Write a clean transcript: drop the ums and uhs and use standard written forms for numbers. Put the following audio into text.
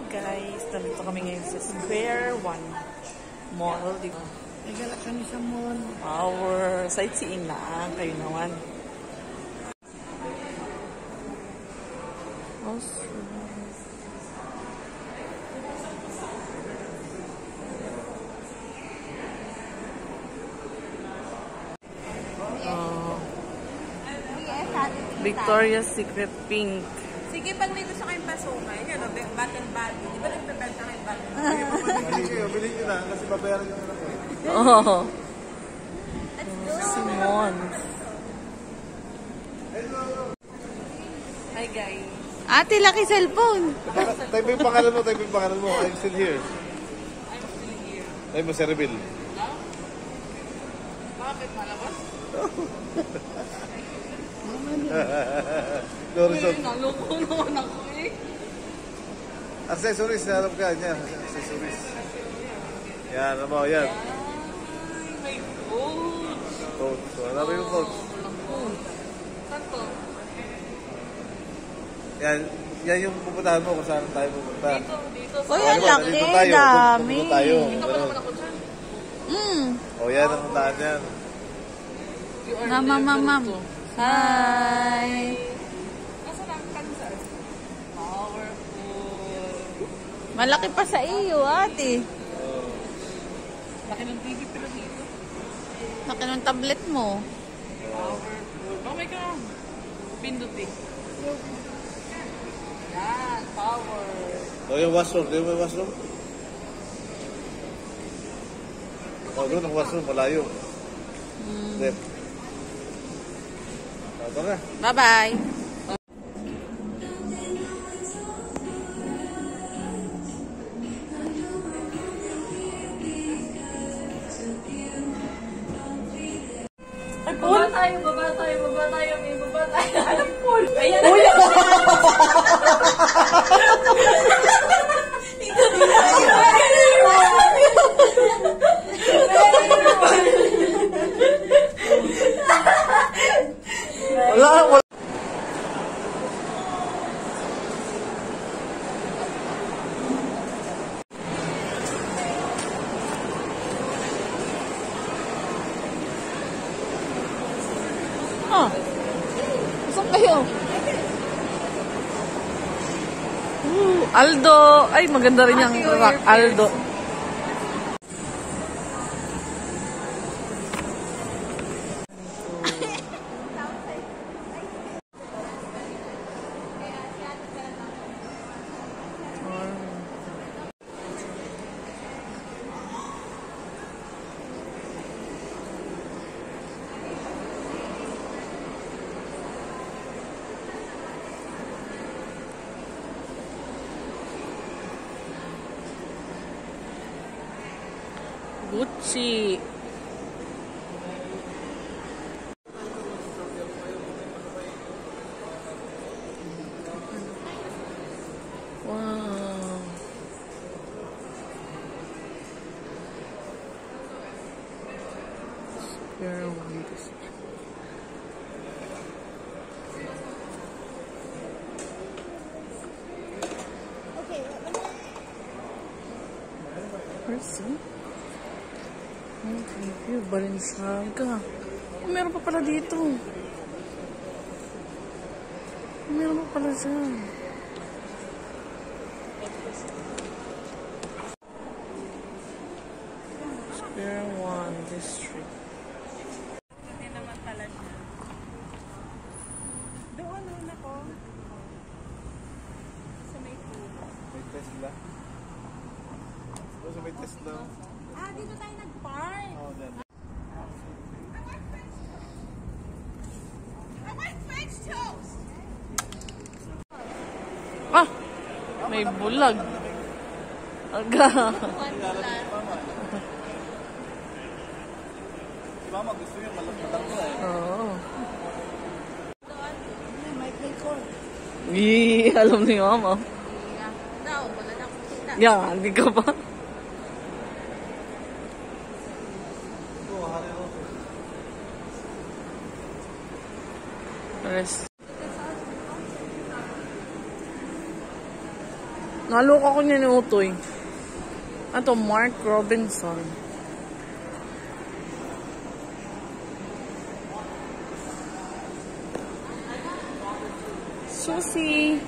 Guys, nandito kami ngayon sa Square One Mall, di ba? Nagala kami sa mall. Our sightseeing lang, kayo naman. Victoria's Secret Pink. Sige, pag may gusto kayong pasukan, yan, button body. Di ba nagpapenta kayo button body? Bilhin nyo na kasi babayaran nyo na. Oh. Simon. Hi guys. Ate, laki cellphone. Type mo yung pangalan mo, type mo yung pangalan mo. I'm still here. Type mo, Sir Bill. Bakit malabas? Dorisot. Naloko naman ako eh. Accessories, harap ka niya. Accessories. Yan, ano yan. Ay, may coach. Coach. So, hanapin yung coach. Saan to? Yan yung pupuntahan mo kung saan tayo pupunta. Dito. Uy, ang laki. Dami. Pupunta tayo. Dito pa naman ako dyan. O yan, ang puntahan yan. Ma'am. Hi. Nasa lang cancer. Powerful. Malaki pa sa iyo, ate. Laki ng TV pala dito. Laki ng tablet mo. Powerful. Oh my God. Pindot eh. Yan. Power. O yung washroom. Di mo yung washroom? O doon ang washroom. Malayo. Left. Ito na. Bye-bye. Ay, pool? Baba tayo. Anong pool? Ayan. Uy! Wala. Saan kayo? Aldo. Ay, maganda rin yung rock. Aldo. Gucci. Wow. Square One District. Person? Okay, Balenciaga. Meron pa pala dito. Meron pa pala dyan. Square One District. Hindi naman pala siya. Doon ako. Sa may pool. May Tesla. Sa may Tesla. Dito tayo nag-park. Oh, then. I want French toast! Ah! May bulag. Aga. Si Mama gusto niya malagpalang ko eh. Oo. May play court. Alam ni Mama. Wala na akong kita. Yeah, hindi ka pa. Rest. Naluka ko niya ni Utoy. Ito, Mark Robinson. Susie.